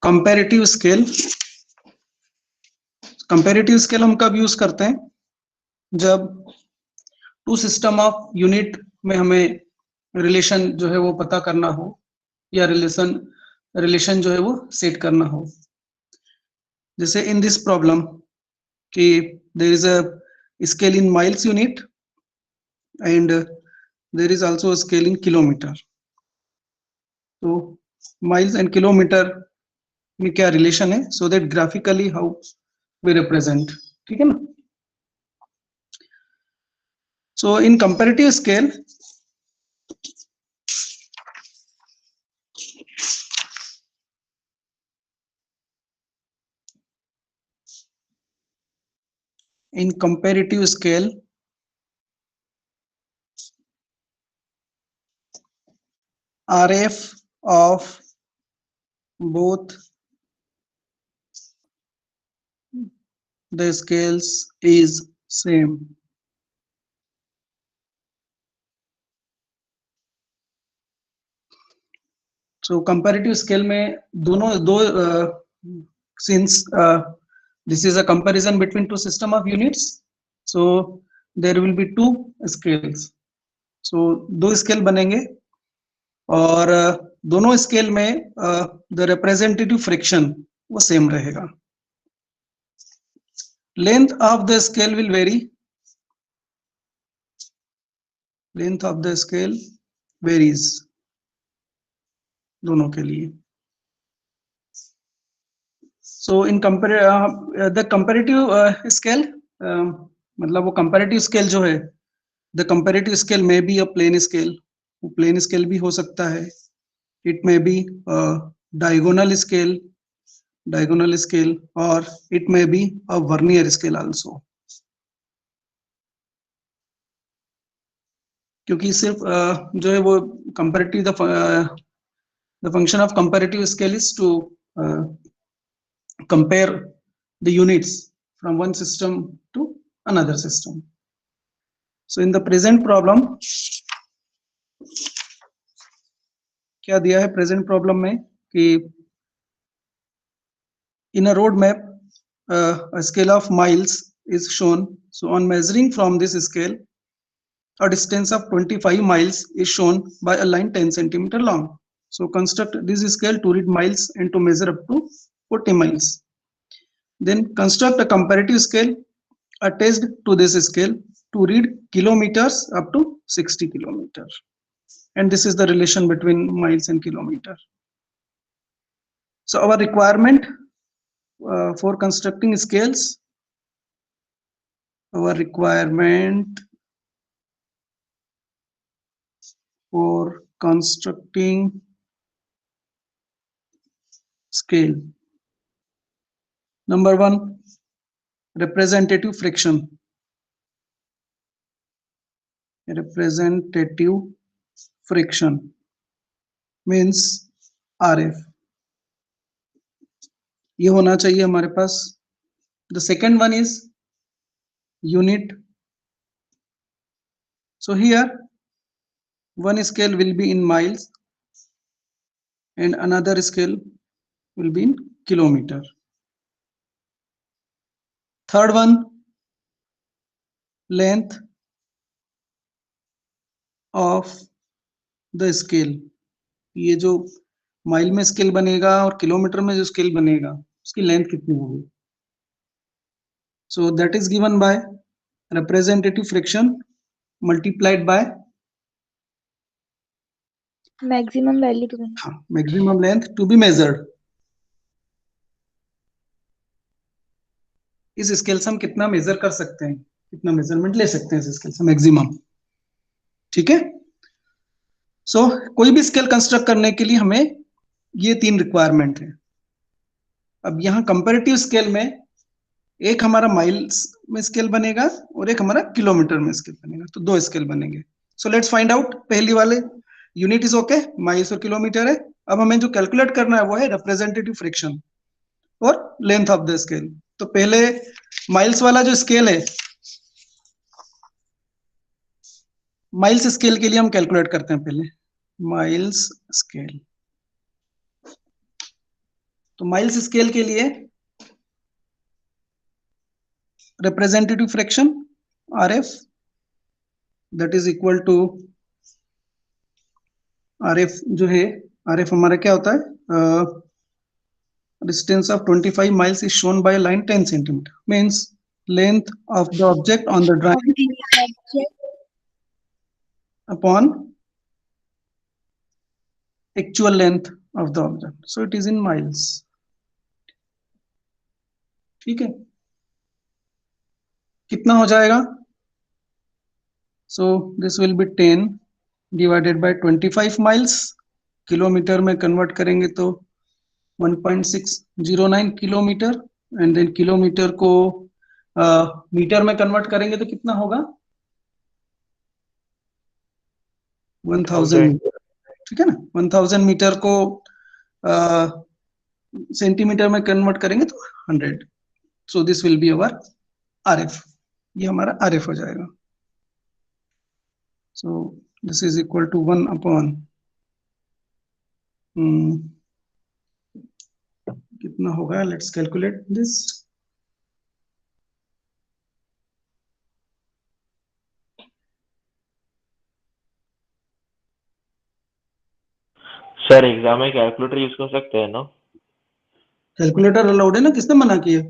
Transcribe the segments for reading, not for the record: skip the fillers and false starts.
Comparative scale, comparative scale हम कब use करते हैं? जब टू सिस्टम ऑफ यूनिट में हमें रिलेशन जो है वो पता करना हो, या रिलेशन जो है वो सेट करना हो। जैसे इन दिस प्रॉब्लम कि there is a scale in miles unit and there is also scale in kilometre. तो माइल्स एंड किलोमीटर में क्या रिलेशन है, so that graphically how we represent, ठीक है ना। So in comparative scale RF of both the scales is same. So comparative scale में दोनों दो since this is a comparison between two system of units, so there will be two scales. So दो scale बनेंगे और दोनों scale में the representative friction वो same रहेगा। Length of the scale will vary, length of the scale varies दोनों के लिए। So in the comparative scale, मतलब वो कंपैरेटिव स्केल जो है, द कंपैरेटिव स्केल में be a plain scale, plain scale भी हो सकता है, it may be diagonal scale, और it may be a vernier scale also. क्योंकि सिर्फ जो है वो comparative the function of comparative scale is to compare the units from one system to another system. So in the present problem क्या दिया है present problem में कि in a road map a scale of miles is shown. So on measuring from this scale, a distance of 25 miles is shown by a line 10 centimeter long. So construct this scale to read miles and to measure up to 40 miles. Then construct a comparative scale attached to this scale to read kilometers up to 60 kilometers. And this is the relation between miles and kilometer. So our requirement for constructing scales, our requirement for constructing scale. Number one, representative friction. Representative friction means RF. ये होना चाहिए हमारे पास। The second one is unit. So here one scale will be in miles and another scale will be in kilometer. Third one, length of the scale. ये जो mile में scale बनेगा और kilometre में जो स्केल बनेगा उसकी लेंथ कितनी होगी? So that is given by representative friction multiplied by maximum value to be maximum length to be measured. इस स्केल से हम कितना मेजर कर सकते हैं, कितना मेजरमेंट ले सकते हैं इस स्केल से मैक्सिमम, ठीक है। सो कोई भी स्केल कंस्ट्रक्ट करने के लिए हमें ये तीन रिक्वायरमेंट है। अब यहाँ कंपैरेटिव स्केल में एक हमारा माइल्स में स्केल बनेगा और एक हमारा किलोमीटर में स्केल बनेगा, तो दो स्केल बनेंगे। So let's find out. पहली वाले यूनिट इज ओके, माइल्स और किलोमीटर है। अब हमें जो कैलकुलेट करना है वो है रिप्रेजेंटेटिव फ्रिक्शन और लेंथ ऑफ द स्केल। तो पहले माइल्स वाला जो स्केल है, माइल्स स्केल के लिए हम कैलकुलेट करते हैं पहले माइल्स स्केल। तो माइल्स स्केल के लिए representative fraction RF that is equal to RF जो है, RF हमारा क्या होता है, distance of 25 miles is shown by a line 10 centimeter, means length of the object on the drawing upon actual length of the object, so it is in miles. ठीक है, कितना हो जाएगा? So this will be 10 divided by 25 miles, kilometre में convert करेंगे तो 1.609 kilometre, and then kilometre को metre में कन्वर्ट करेंगे तो कितना होगा? 1000 मीटर, ठीक है ना। 1000 मीटर को सेंटीमीटर में कन्वर्ट करेंगे तो 100, so this will be our RF, ये हमारा RF हो जाएगा। So this is equal to 1 upon कितना होगा, let's calculate this. Sir exam में कैलकुलेटर यूज कर सकते हैं ना? कैलकुलेटर अलाउड है ना, किसने मना किया?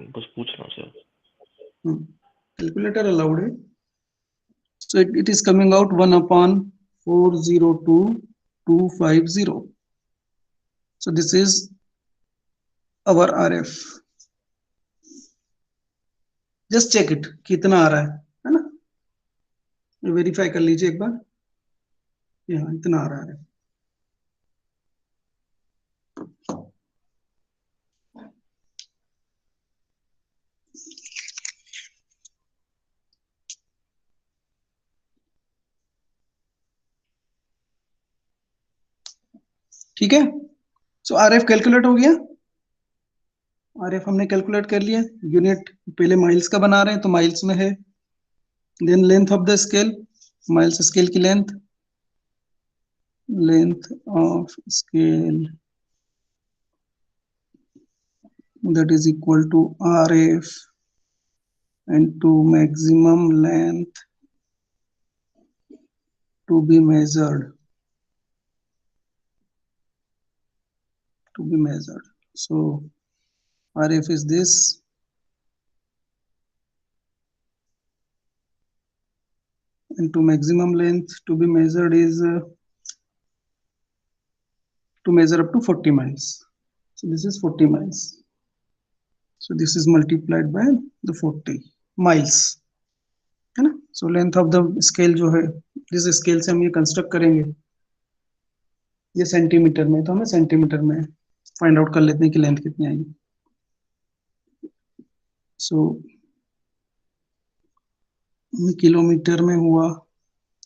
बस पूछ रहा हूँ सर। कैलकुलेटर अलाउड है। So it is coming out 1 upon 402,250. So this is our RF. Just check it, कितना आ रहा है ना? वेरीफाई कर लीजिए एक बार, यहाँ इतना आ रहा है। ठीक है, सो RF कैलकुलेट हो गया। RF हमने कैलकुलेट कर लिया। यूनिट पहले माइल्स का बना रहे हैं तो माइल्स में है, then length of the scale, miles scale की length, length of scale that is equal to RF into maximum length to be measured, so RF is this, into maximum length to be measured is to measure up to 40 miles, so this is 40 miles, so this is multiplied by the 40 miles, है ना। so length of the scale जो है, जिस scale से हम ये construct करेंगे, ये सेंटीमीटर में, तो हमें सेंटीमीटर में फाइंड आउट कर लेते हैं कि लेंथ कितनी आएगी। सो किलोमीटर में हुआ,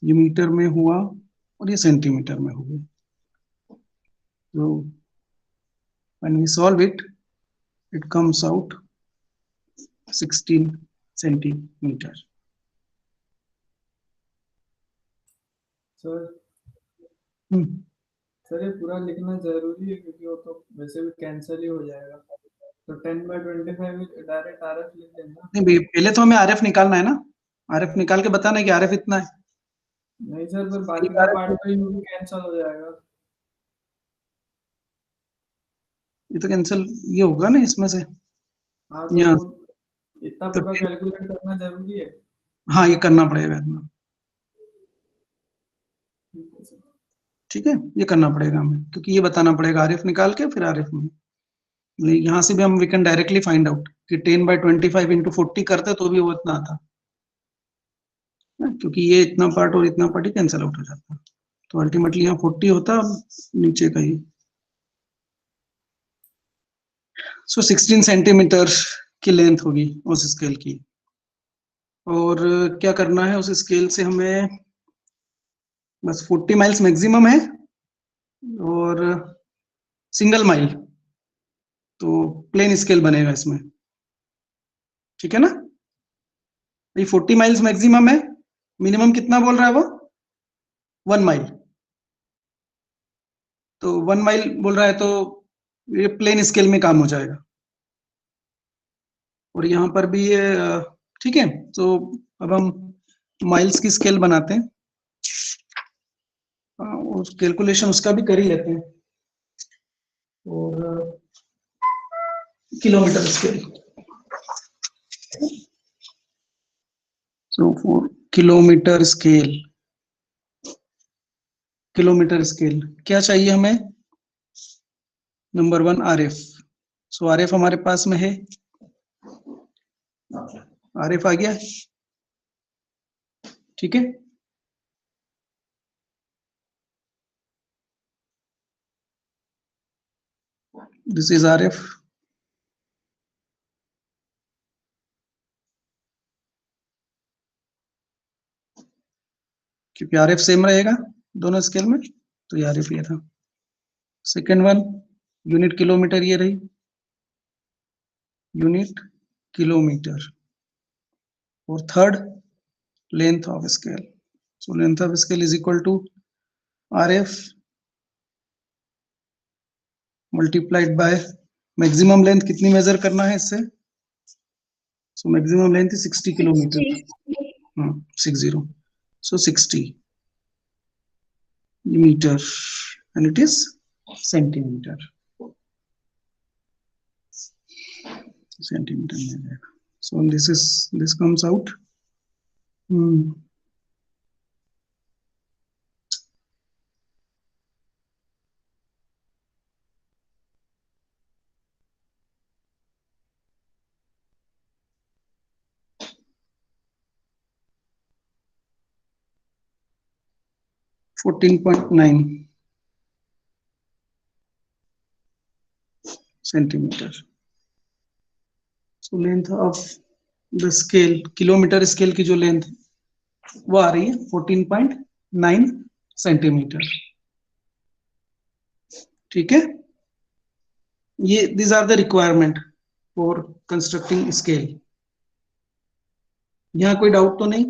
ये मीटर में हुआ, और ये सेंटीमीटर में हो गया। तो when we solve it, it comes out 16 centimetre. Sir sir ये पूरा लिखना जरूरी है क्योंकि वो तो वैसे भी कैंसिल ही हो जाएगा, तो 10/25 डायरेक्ट RF लिख देना। नहीं भैया, पहले तो हमें RF निकालना है ना, RF निकाल के बताना है कि RF इतना है। नहीं सर, पर बाकी का पार्ट तो यूं भी कैंसिल हो जाएगा। ये तो कैंसिल ये होगा ना इसमें से। हाँ तो यहाँ इतना तो पूरा कैलकुलेट करना जरूरी है। हाँ, ये करना पड़ेगा इतना, ठीक है, ये करना पड़ेगा हमें, क्योंकि ये बताना पड़ेगा RF निकाल के फिर RF में। यहाँ से भी हम we can directly find out कि 10/25 into 40 करते तो भी वो इतना आता, क्योंकि ये इतना पार्ट और इतना पार्ट ही कैंसिल आउट हो जाता, तो अल्टीमेटली यहाँ 40 होता नीचे का ही। सो 16 सेंटीमीटर की लेंथ होगी उस स्केल की, और क्या करना है उस स्केल से हमें, बस 40 माइल्स मैक्सिमम है और सिंगल माइल, तो प्लेन स्केल बनेगा इसमें, ठीक है ना। ये 40 माइल्स मैक्सिमम है, मिनिमम कितना बोल रहा है वो? 1 माइल, तो 1 माइल बोल रहा है तो ये प्लेन स्केल में काम हो जाएगा, और यहाँ पर भी ये ठीक है। तो अब हम माइल्स की स्केल बनाते हैं, और कैलकुलेशन उसका भी कर ही लेते हैं, और kilometre scale. So for kilometre scale क्या चाहिए हमें? Number 1 RF. सो आरएफ हमारे पास में है, आरएफ आ गया, ठीक है। This is RF. क्योंकि आरएफ सेम रहेगा दोनों स्केल में, तो ये आरएफ ये था। सेकेंड वन यूनिट किलोमीटर, ये रही यूनिट किलोमीटर। और third length of scale. So length of scale is equal to RF multiplied by maximum length. कितनी मेजर करना है इससे? So maximum length is 60 kilometre. 60, so 60 meter, and it is centimeter में जाएगा। So this comes out 14.9 centimeter. So length of the scale, kilometre scale की जो length वो आ रही है 14.9 सेंटीमीटर, ठीक है। ये these are the requirement for constructing scale। यहाँ कोई डाउट तो नहीं?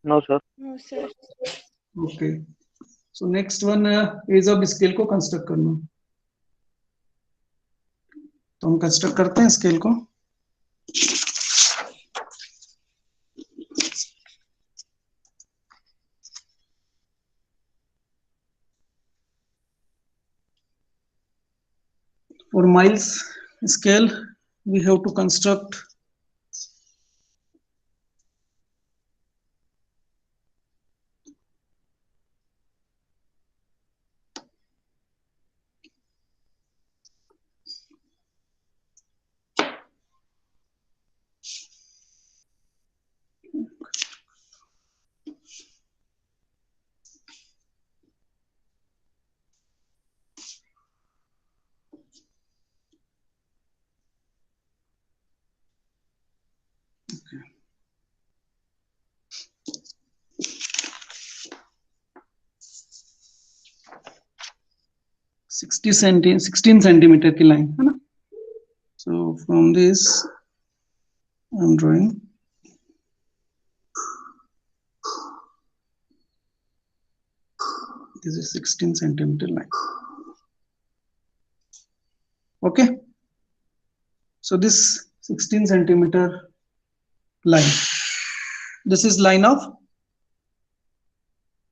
No sir. No sir. Okay, so next one is अब स्केल को कंस्ट्रक्ट करना। तो हम कंस्ट्रक्ट करते हैं स्केल को। For miles scale we have to construct $16 centimetre की लाइन है ना। So from this I am drawing this is 16 centimetre line. Okay, so this 16 centimetre line, this is line of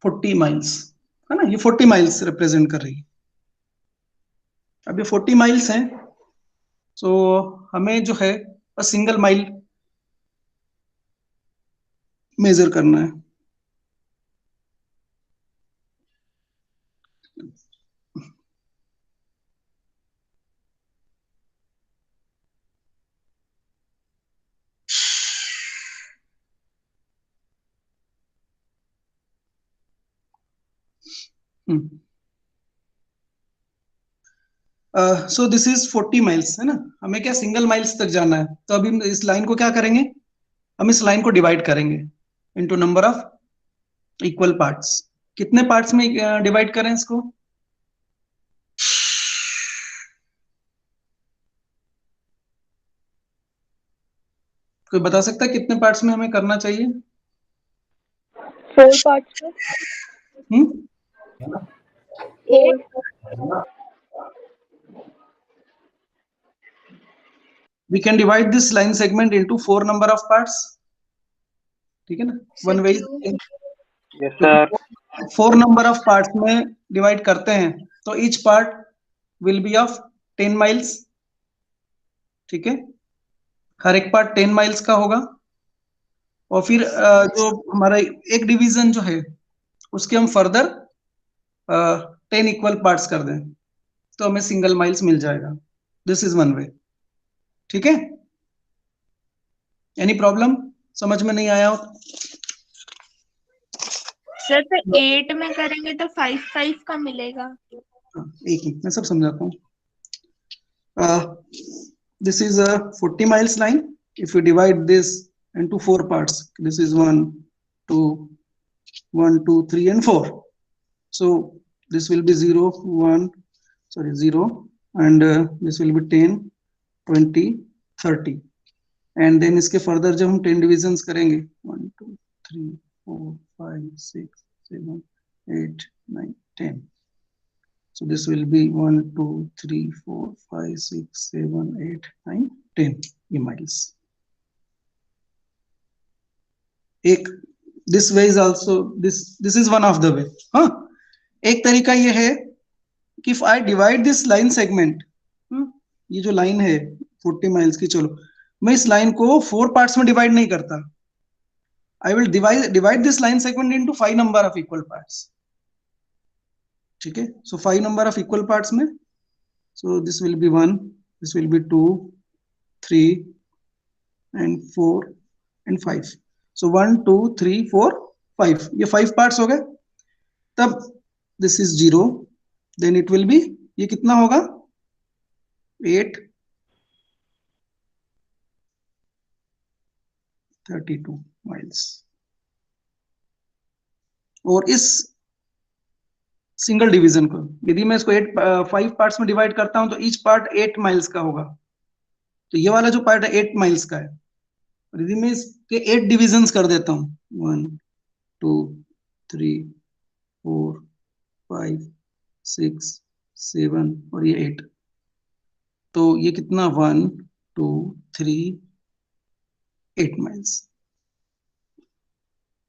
40 miles है ना। ये 40 miles represent कर रही है। अब ये 40 माइल्स हैं, सो हमें जो है सिंगल माइल मेजर करना है। सो दिस इज 40 माइल्स है ना। हमें क्या सिंगल माइल्स तक जाना है, तो अभी इस लाइन को क्या करेंगे, हम इस लाइन को डिवाइड करेंगे into number of equal parts. कितने पार्ट्स में डिवाइड करें इसको? कोई बता सकता है कितने पार्ट्स में हमें करना चाहिए? 4 पार्ट्स में। We can divide this line segment into 4 number of parts. ठीक है ना? One way Yes, sir. 4 number of parts में divide करते हैं, तो each part will be of 10 miles. ठीक है, हर एक पार्ट 10 माइल्स का होगा। और फिर जो हमारा एक डिवीजन जो है उसके हम फर्दर 10 इक्वल पार्ट्स कर दें तो हमें सिंगल माइल्स मिल जाएगा। This is one way. ठीक है, एनी प्रॉब्लम? समझ में नहीं आया हो? सर तो 8 में करेंगे तो 5 का मिलेगा। एक ही मैं सब समझाता हूँ। This is a 40 miles line. If you divide this into 4 parts, this is 1, 2, 1, 2, 3, and 4. So this will be 0, 0, and this will be 10, 20, 30. And then इसके further जब हम 10 divisions करेंगे, 1, 2, 3, 4, 5, 6, 7, 8, 9, 10. So this will be 1, 2, 3, 4, 5, 6, 7, 8, 9, 10 miles. एक this way is also this is one of the way. हाँ, एक तरीका ये है कि if I divide this line segment, ये जो लाइन है 40 miles की, चलो मैं इस लाइन को 4 parts में डिवाइड नहीं करता. I will divide this line segment into 5 number of equal parts. ठीक है, so 5 number of equal parts में, so this will be 1, this will be 2, 3, and 4, and 5. So 1, 2, 3, 4, 5. ये 5 parts हो गए. तब this is 0, then it will be, ये कितना होगा? 8, 32 miles. और इस सिंगल डिवीजन को यदि मैं इसको 5 पार्ट्स में डिवाइड करता हूं तो ईच पार्ट 8 माइल्स का होगा। तो ये वाला जो पार्ट है 8 माइल्स का है। और यदि मैं इसके 8 डिविजन्स कर देता हूं, 1, 2, 3, 4, 5, 6, 7 और ये 8, तो ये कितना? 1, 2, 3, 8 माइल्स।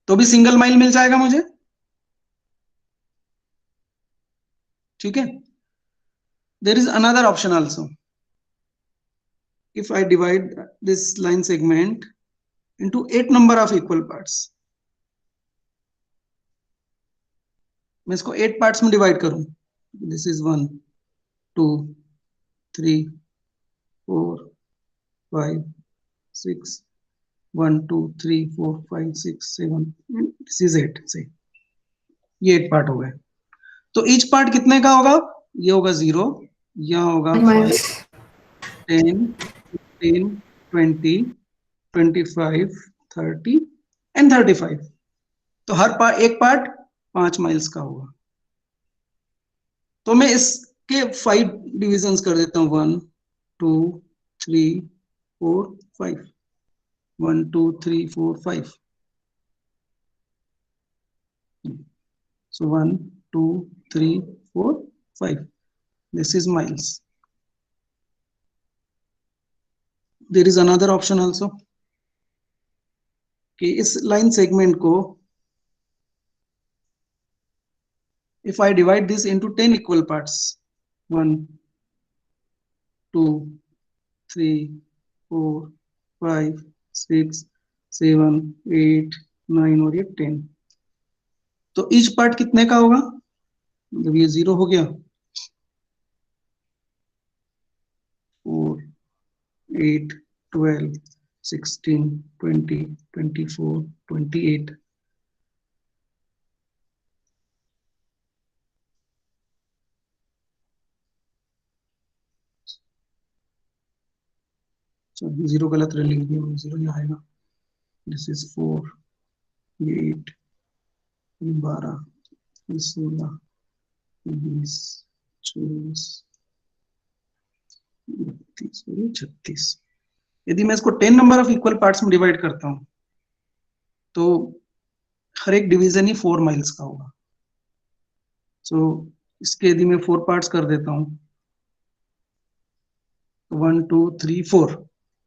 तो भी सिंगल माइल मिल जाएगा मुझे। ठीक है, there is another option also. If I divide this line segment into 8 number of equal parts, मैं इसको 8 parts में डिवाइड करूं, this is 1, 2, 3, 4, 5, 6, 1, 2, 3, 4, 5, 6, 7, and this is 8. say ये 8 पार्ट हो गए। तो ईच पार्ट कितने का होगा? ये होगा 0, यहाँ होगा 5, 10, 15, 20, 25, 30 एंड 35। तो हर एक पार्ट 5 माइल्स का होगा। तो मैं इसके 5 डिविजन्स कर देता हूँ, 1, 2, 3, 4, 5, 1, 2, 3, 4, 5। So 1, 2, 3, 4, 5. This is miles. There is another option also कि इस लाइन सेगमेंट को if I divide this into 10 equal parts, 1, 2, 3, 4, 5, 6, 7, 8, 9 और ये 10, तो ईच पार्ट कितने का होगा? मतलब ये 0 हो गया, 4, 8, 12, 16, 20, 24, 28, जीरो गलत लिख दिया, 0 यहाँ आएगा। दिस इज 4, ये 8, ये 12, ये 16, 20, 24, 32 और 36। यदि मैं इसको 10 नंबर ऑफ इक्वल पार्ट्स में डिवाइड करता हूं तो हर एक डिवीजन ही 4 माइल्स का होगा। सो इसके यदि मैं 4 पार्ट्स कर देता हूं, 1 2 3 4,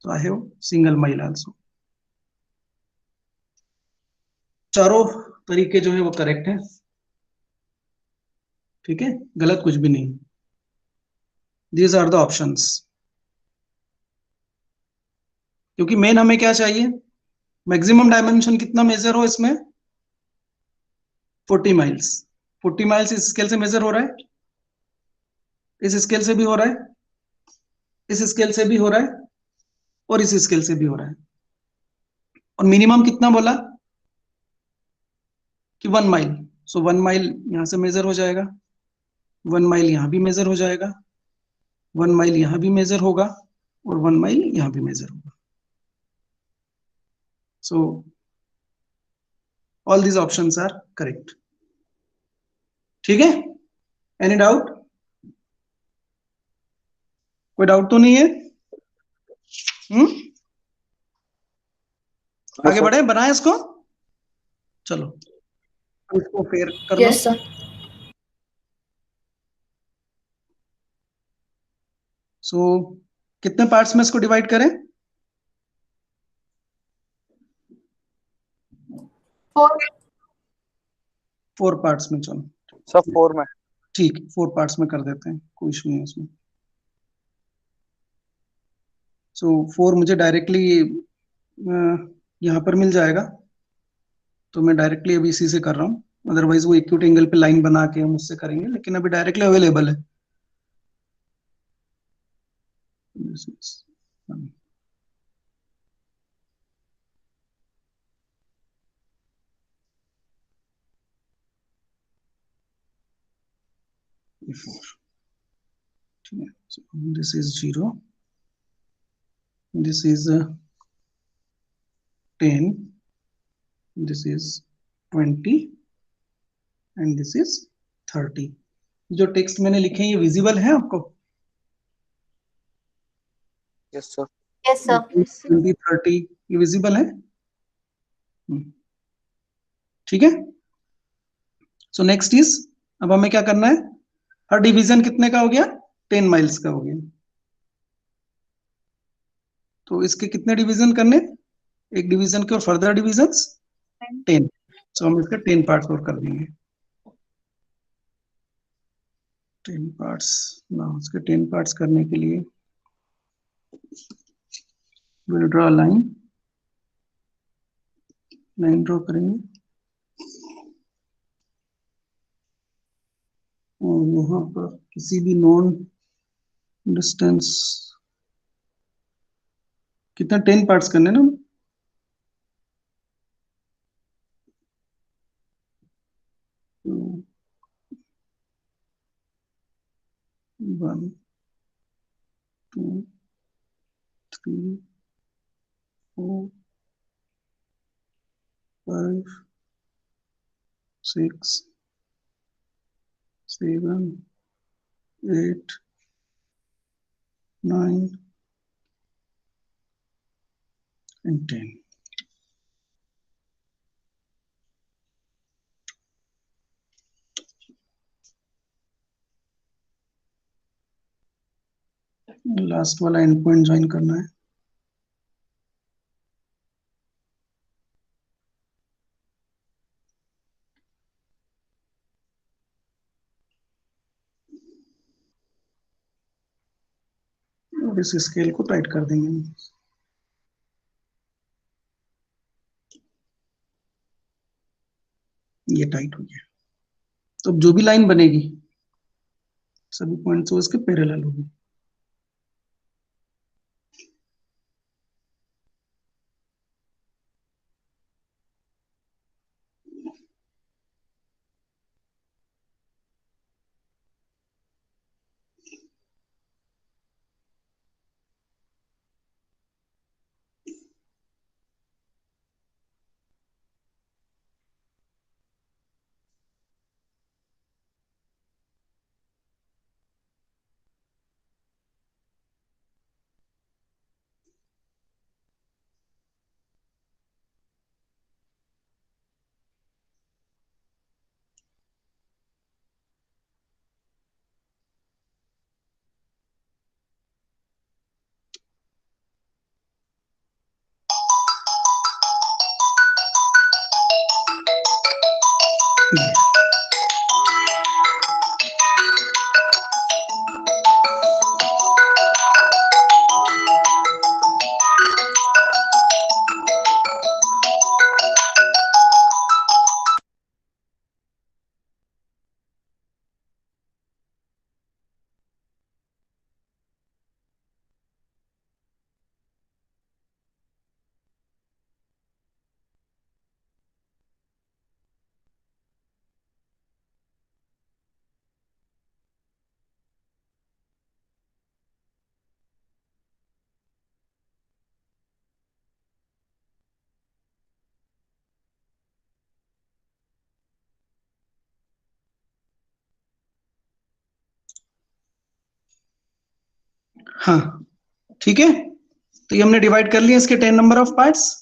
तो I have single mile also. चारों तरीके जो है वो करेक्ट है, ठीक है, गलत कुछ भी नहीं। These are the options. क्योंकि मेन हमें क्या चाहिए, मैक्सिमम डायमेंशन कितना मेजर हो इसमें, 40 माइल्स। 40 माइल्स इस स्केल से मेजर हो रहा है, इस स्केल से भी हो रहा है, इस स्केल से भी हो रहा है, और इस स्केल से भी हो रहा है। और मिनिमम कितना बोला कि 1 माइल। सो 1 माइल यहां से मेजर हो जाएगा, 1 माइल यहां भी मेजर हो जाएगा, 1 माइल यहां भी मेजर होगा, और 1 माइल यहां भी मेजर होगा। So all these options are correct. ठीक है, एनी डाउट? कोई डाउट तो नहीं है? हम्म, आगे बढ़े, बनाए इसको, चलो अब इसको फेयर कर लो। Yes sir. सो कितने पार्ट्स में इसको डिवाइड करें? 4। 4 पार्ट्स में, चलो सब 4 में। ठीक, 4 पार्ट्स में कर देते हैं, कोई इशू नहीं है उसमें। सो 4 मुझे डायरेक्टली यहाँ पर मिल जाएगा, तो मैं डायरेक्टली अभी इसी से कर रहा हूँ। अदरवाइज वो एक्यूट एंगल पे लाइन बना के हम उससे करेंगे, लेकिन अभी डायरेक्टली अवेलेबल है। This is 1, 4, ठीक है। So this is 0, this is 10, this is 20 and this is 30। जो टेक्स्ट मैंने लिखे हैं ये विजिबल है आपको? Yes sir. Yes sir. 20 30 ये विजिबल है? ठीक है। सो नेक्स्ट इज, अब हमें क्या करना है, हर डिवीजन कितने का हो गया, 10 माइल्स का हो गया। तो इसके कितने डिवीजन करने, एक डिवीजन के और फर्दर डिवीजन 10। सो हम इसके 10 पार्ट्स और कर देंगे, 10 पार्ट्स ना, उसके 10 पार्ट्स करने के लिए will draw line, line draw करेंगे और यहाँ पर किसी भी नॉन डिस्टेंस, कितना 10 पार्ट्स करने ना, 1 2 3 4 5 6 7 8 9 and 10। लास्ट वाला एंड पॉइंट ज्वाइन करना है। और इस स्केल को टाइट कर देंगे। ये टाइट हो गया। तो अब जो भी लाइन बनेगी सभी पॉइंट्स उसके पैरेलल होगी। हाँ ठीक है, तो ये हमने डिवाइड कर लिया इसके 10 नंबर ऑफ पार्ट्स।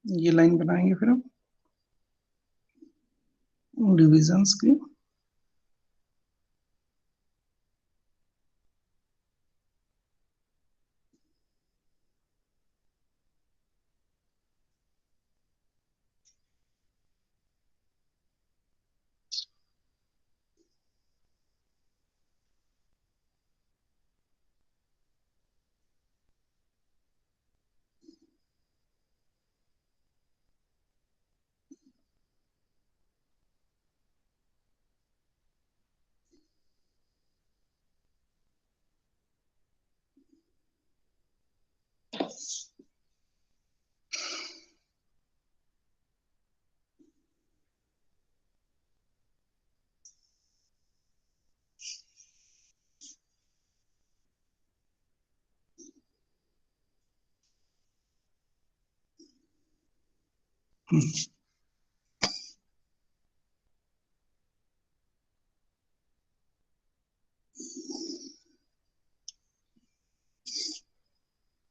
ये लाइन बनाएंगे फिर हम डिविजन्स की।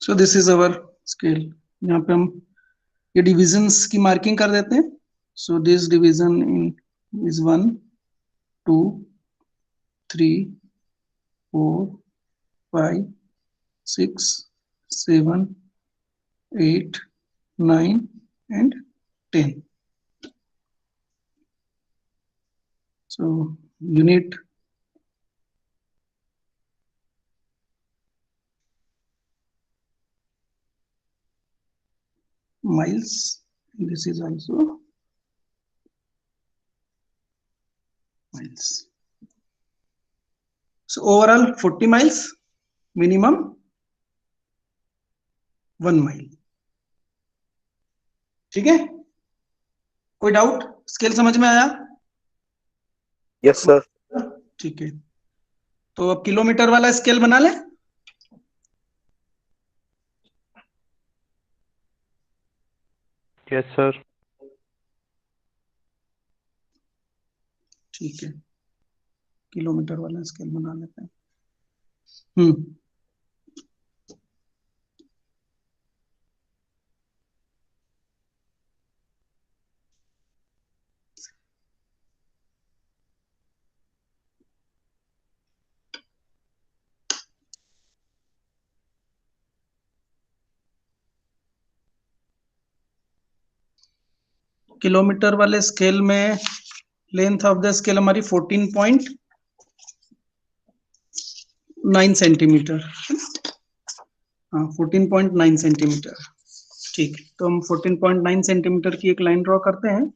सो दिस इज अवर स्केल। यहाँ पे हम ये डिविजन्स की मार्किंग कर देते हैं। So this division in is 1 2 3 4 5 6 7 8 9 and 10. So unit miles, this is also miles. So overall 40 miles, minimum 1 mile. ठीक है, कोई डाउट? स्केल समझ में आया? Yes sir. ठीक है, तो अब किलोमीटर वाला स्केल बना ले। Yes sir. ठीक है, किलोमीटर वाला स्केल बना लेते हैं। हम्म, किलोमीटर वाले स्केल में लेंथ ऑफ द स्केल हमारी 14.9 सेंटीमीटर। हाँ 14.9 सेंटीमीटर। ठीक, तो हम 14.9 सेंटीमीटर की एक लाइन ड्रॉ करते हैं।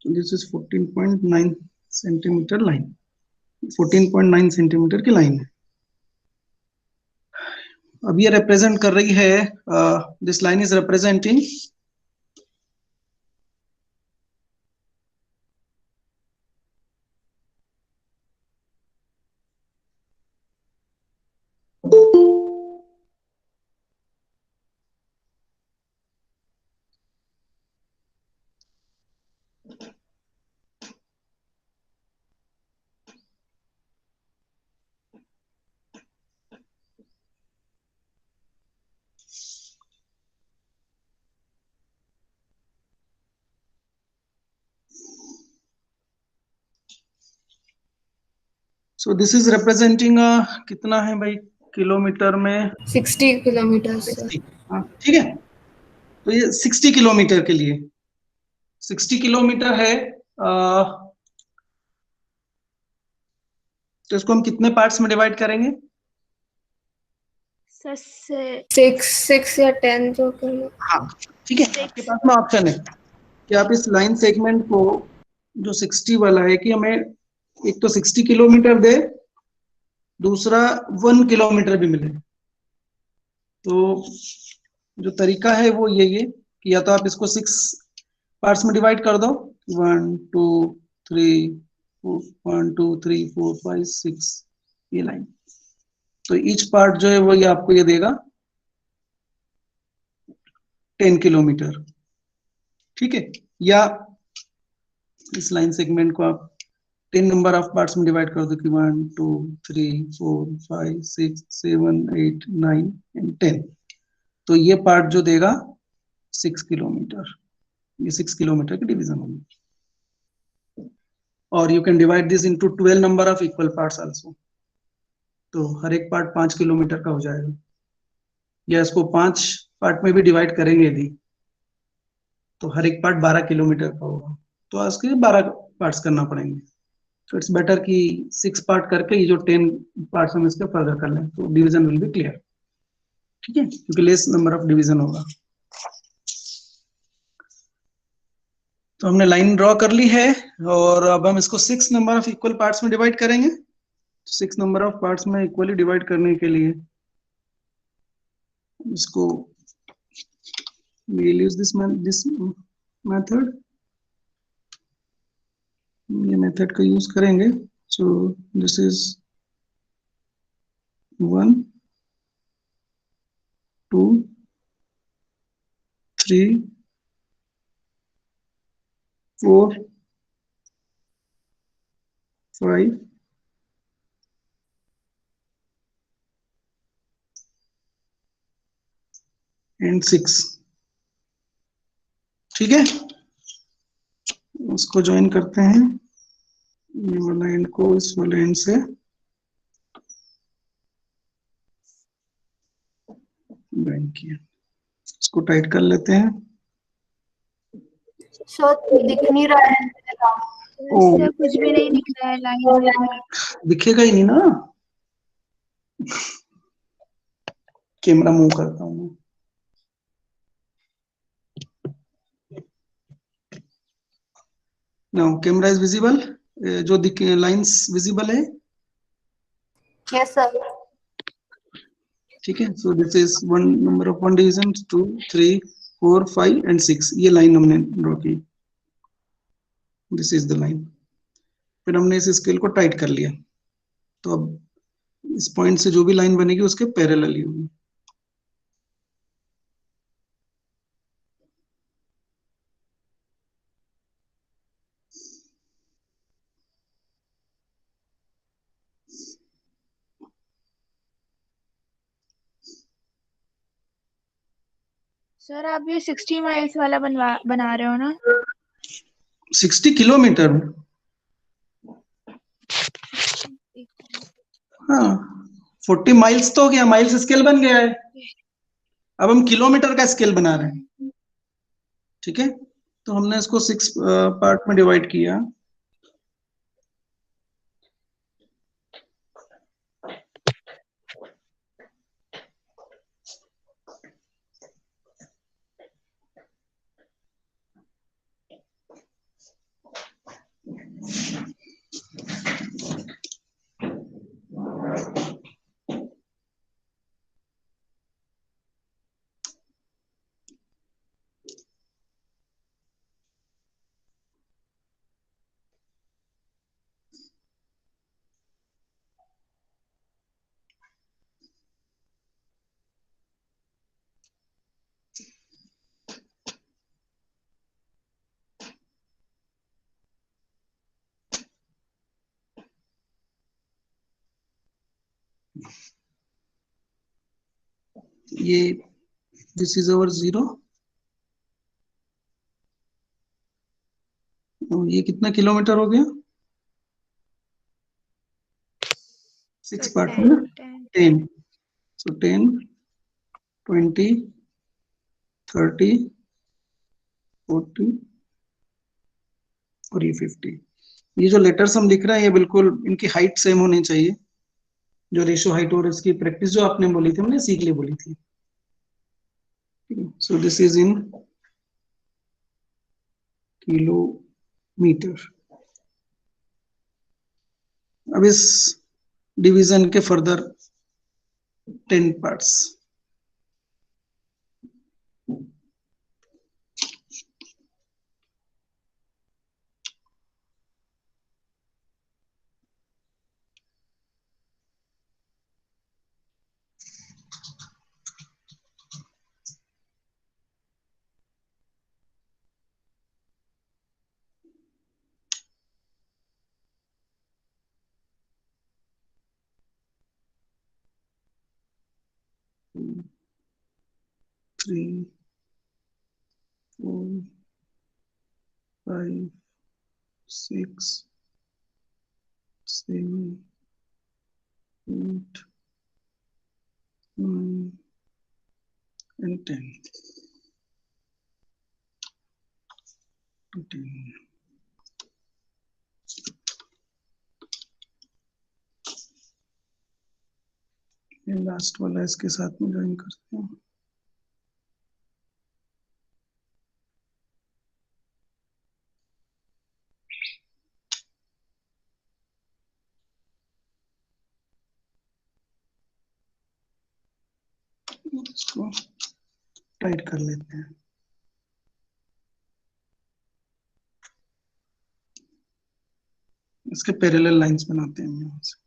This is 14.9 centimetre line, 14.9 centimetre की लाइन है। अब ये रिप्रेजेंट कर रही है, this line is representing so this is representing कितना है भाई किलोमीटर में? 60 किलोमीटर सर। 60। हाँ ठीक है, तो ये 60 किलोमीटर के लिए 60 किलोमीटर है। तो इसको हम कितने पार्ट्स में डिवाइड करेंगे? सर 6 या 10 जो करो। हाँ ठीक है, आपके पास में ऑप्शन है कि आप इस लाइन सेगमेंट को जो 60 वाला है कि हमें एक तो 60 किलोमीटर दे, दूसरा 1 किलोमीटर भी मिले। तो जो तरीका है वो यही है कि या तो आप इसको 6 पार्ट्स में डिवाइड कर दो, 1 2 3 1 2 3 4 5 6, ये लाइन। तो ईच पार्ट जो है वो ये आपको ये देगा 10 किलोमीटर, ठीक है। या इस लाइन सेगमेंट को आप 10 नंबर ऑफ पार्ट्स में डिवाइड कर दो कि 1 2 3 4 5 6 7 8 9 एंड 10। तो ये पार्ट जो देगा 6 किलोमीटर, ये 6 किलोमीटर की डिवीजन होगी। और you can divide this into 12 number of equal parts also. तो हर एक पार्ट 5 किलोमीटर का हो जाएगा, या इसको 5 पार्ट में भी डिवाइड करेंगे यदि, तो हर एक पार्ट 12 किलोमीटर का होगा। तो आज के 12 पार्ट्स करना पड़ेंगे। तो इट्स बेटर कि 6 पार्ट करके ये जो 10 पार्ट्स हम इसके फर्दर कर लें, तो डिवीजन विल बी क्लियर, ठीक है, क्योंकि लेस नंबर ऑफ डिवीजन होगा। तो हमने लाइन ड्रॉ कर ली है, और अब हम इसको 6 नंबर ऑफ इक्वल पार्ट्स में डिवाइड करेंगे। 6 नंबर ऑफ पार्ट्स में इक्वली डिवाइड करने के लिए इसको we'll use this method, ये मेथड का यूज करेंगे। सो दिस इज 1 2 3 4 5 एंड 6, ठीक है। उसको ज्वाइन करते हैं, ये वाला एंड को इस वाले एंड से ज्वाइन किया। इसको टाइट कर लेते हैं। सर दिख नहीं रहा है। ओ, कुछ भी नहीं दिख रहा है लाइन। दिखेगा ही नहीं ना, कैमरा मूव करता हूँ मैं। नाउ कैमरा इज विजिबल, जो लाइंस विजिबल है, यस सर। ठीक है। सो this is one number of one division, 2 3 4 5 and 6, ये लाइन हमने ड्रॉ की। This is the line. फिर हमने इस स्केल को टाइट कर लिया, तो अब इस पॉइंट से जो भी लाइन बनेगी उसके पैरेलल ही होगी। सर आप ये 60 माइल्स वाला बना रहे हो ना? 60 किलोमीटर, हाँ 40 माइल्स तो हो गया, माइल्स स्केल बन गया है। अब हम किलोमीटर का स्केल बना रहे हैं, ठीक है। तो हमने इसको 6 पार्ट में डिवाइड किया। ये दिस इज अवर 0, ये कितना किलोमीटर हो गया? 6 So पार्ट में 10, ना 10. 10, so 10, 20, 30, 40 और ये 50। ये जो लेटर्स हम लिख रहे हैं ये बिल्कुल इनकी हाइट सेम होनी चाहिए, जो रेशो हाइट और इसकी प्रैक्टिस जो आपने बोली थी, हमने सीख लिए बोली थी। सो दिस इज इन किलोमीटर। अब इस डिवीजन के फर्दर 10 पार्ट्स। Three, 4, 5, 6, 7, 8, 9 and 10. 10. ये लास्ट वाला इसके साथ में ज्वाइन करते हैं। इसको टाइट कर लेते हैं। इसके पैरेलल लाइंस बनाते हैं यहाँ से।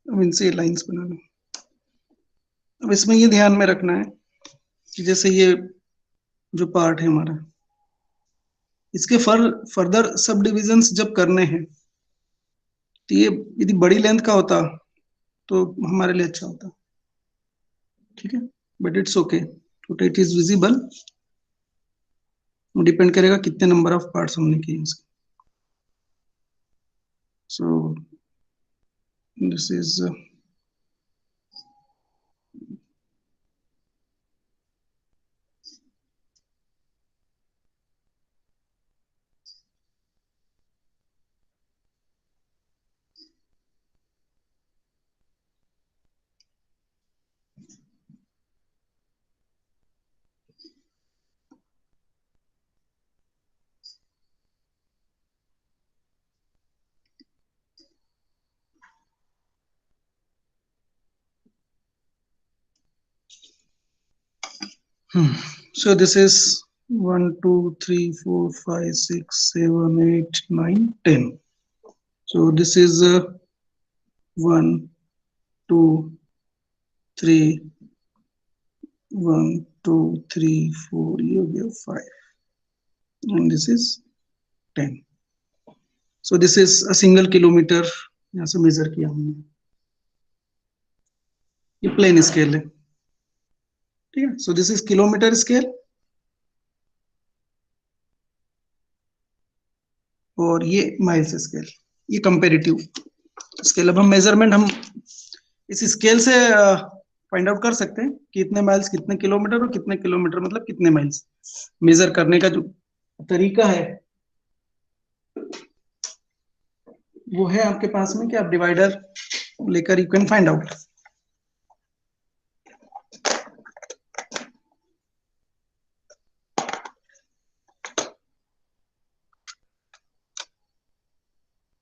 अब इनसे लाइंस बनाना। अब इसमें ये ध्यान में रखना है कि जैसे ये जो पार्ट है हमारा, इसके फर्दर सब डिविजन्स जब करने हैं तो ये यदि बड़ी लेंथ का होता तो हमारे लिए अच्छा होता, ठीक है, but it's okay, it is visible. Depend करेगा कितने नंबर ऑफ पार्ट्स हमने किए इसके। सो this is so this is 1 2 3 4 5 6 7 8 9 10. So this is 1 2 3 1 2 3 4, ये हो गया 5, and this is 10. So this is a single kilometer, यहाँ से मेजर किया हमने, ये प्लेन स्केल है, ठीक है. सो दिस इज किलोमीटर स्केल और ये माइल्स स्केल, ये कंपेरेटिव स्केल. अब हम मेजरमेंट हम इस स्केल से फाइंड आउट कर सकते हैं कि कितने माइल्स कितने किलोमीटर और कितने किलोमीटर मतलब कितने माइल्स. मेजर करने का जो तरीका है वो है आपके पास में कि आप डिवाइडर लेकर you can find out.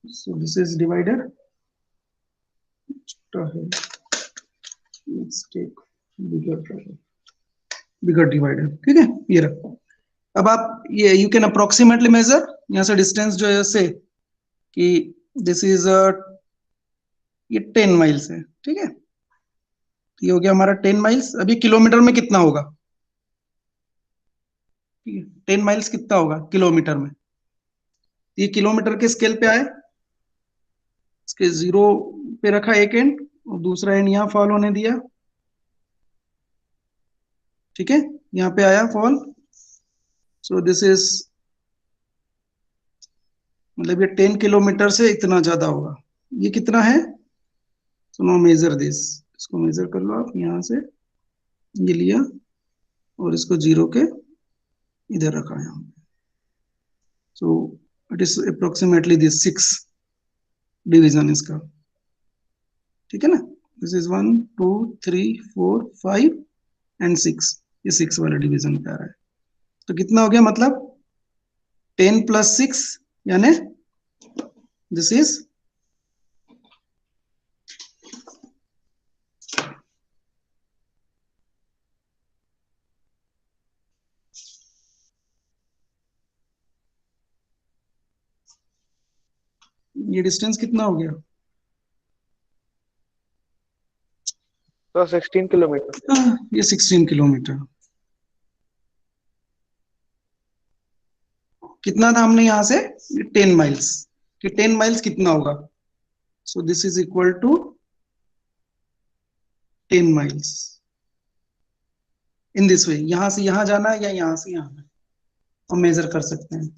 So this is divider. Let's take bigger divider. ठीक है, ये रखो. अब आप ये यू कैन अप्रोक्सीमेटली मेजर, यहाँ से डिस्टेंस जो है से कि दिस इज ये 10 माइल्स है, ठीक है. ये हो गया हमारा 10 माइल्स. अभी किलोमीटर में कितना होगा, 10 माइल्स कितना होगा किलोमीटर में. ये किलोमीटर के स्केल पे आए, इसके 0 पे रखा एक एंड और दूसरा एंड यहाँ फॉल होने दिया, ठीक है. यहाँ पे आया फॉल. सो दिस इज मतलब ये 10 किलोमीटर से इतना ज्यादा होगा. ये कितना है, सो नो मेजर दिस. इसको मेजर कर लो आप, यहाँ से ये लिया और इसको 0 के इधर रखा यहाँ. So it is approximately this 6 division इसका, ठीक है ना. This is 1 2 3 4 5 and 6. ये 6 वाला डिवीजन पे आ रहा है. तो कितना हो गया, मतलब 10 + 6 यानी दिस इज ये डिस्टेंस कितना हो गया, तो 16 किलोमीटर. ये 16 किलोमीटर. कितना था हमने यहां से 10 माइल्स, कि 10 माइल्स कितना होगा. So this is equal to 10 miles in this way. यहां से यहां जाना है या यहां से यहां, हम मेजर कर सकते हैं,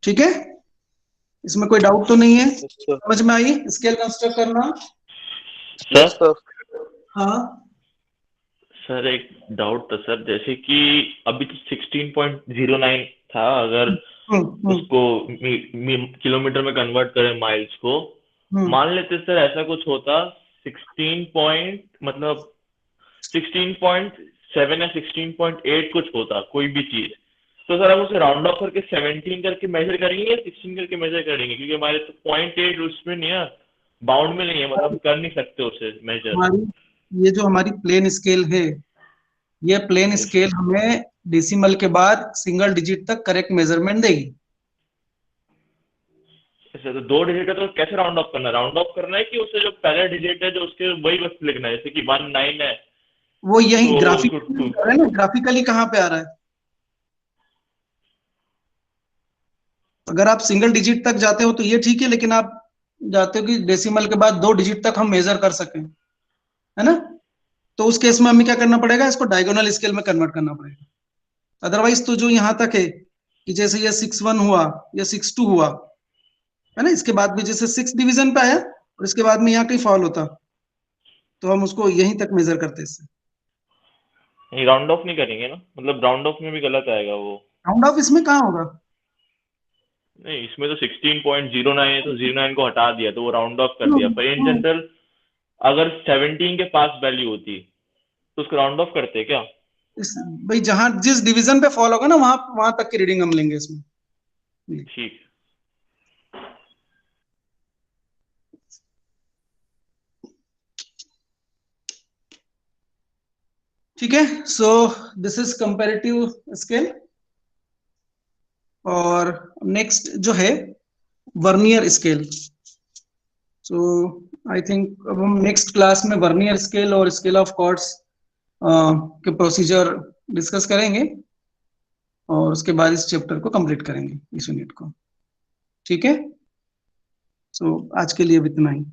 ठीक है. इसमें कोई डाउट तो नहीं है, समझ में आई स्केल कंस्ट्रक्ट करना. सर हाँ सर एक डाउट था सर, जैसे कि अभी तो 16.09 था, अगर उसको किलोमीटर में कन्वर्ट करें माइल्स को, मान लेते सर ऐसा कुछ होता 16 16.7 या 16.8 कुछ होता कोई भी चीज, तो सर हम उसे राउंड ऑफ करके 17 करके मेजर करेंगे या 16 करके मेजर करेंगे, क्योंकि हमारे तो 0.8 उसमें नहीं है, बाउंड में नहीं है, मतलब हम कर नहीं सकते उसे मेजर. ये जो हमारी प्लेन स्केल है, ये प्लेन स्केल हमें डेसिमल के बाद सिंगल डिजिट तक करेक्ट मेजरमेंट देगी. तो 2 डिजिट है तो कैसे राउंड ऑफ करना है, राउंड ऑफ करना है कि उससे जो पहला डिजिट है जो उसके वही बस लिखना है, जैसे कि 19 है वो यही तो ग्राफिकली कहाँ पे आ रहा है. अगर आप सिंगल डिजिट तक जाते हो तो ये ठीक है, लेकिन आप जाते हो कि डेसिमल के बाद 2 डिजिट तक हम मेजर कर सकें, है ना. तो उस केस में हमें क्या करना पड़ेगा, इसको डायगोनल स्केल में कन्वर्ट करना पड़ेगा. अदरवाइज तो जो यहाँ तक है कि जैसे ये 6-1 हुआ या 6-2 हुआ, है ना, इसके बाद भी जैसे 6 डिवीजन पे आया और इसके बाद में यहाँ कहीं फॉल होता तो हम उसको यहीं तक मेजर करते. इससे राउंड ऑफ नहीं करेंगे ना, मतलब राउंड ऑफ में भी गलत आएगा वो. राउंड ऑफ इसमें कहाँ होगा, नहीं इसमें तो 16.09 है तो 09 को हटा दिया तो वो राउंड ऑफ कर दिया, पर इन जनरल अगर 17 के पास वैल्यू होती तो उसको राउंड ऑफ करते क्या. भाई जहां जिस डिवीजन पे फॉल होगा ना वहां तक की रीडिंग हम लेंगे इसमें. ठीक. ठीक है. सो दिस इज कंपैरेटिव स्केल. और नेक्स्ट जो है vernier scale. So I think अब हम नेक्स्ट क्लास में वर्नियर स्केल और स्केल ऑफ कॉर्ड्स के प्रोसीजर डिस्कस करेंगे. और उसके बाद इस चैप्टर को कंप्लीट करेंगे, इस यूनिट को। ठीक है, सो आज के लिए अब इतना ही।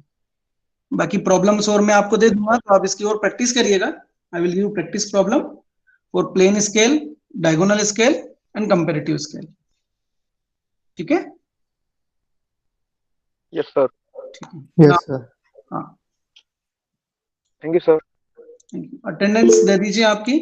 बाकी प्रॉब्लम्स और मैं आपको दे दूंगा, तो आप इसकी और प्रैक्टिस करिएगा। I will give practice problem for plain scale, diagonal scale and comparative scale. ठीक है, यस सर। Yes sir. हाँ, थैंक यू सर। अटेंडेंस दे दीजिए आपकी।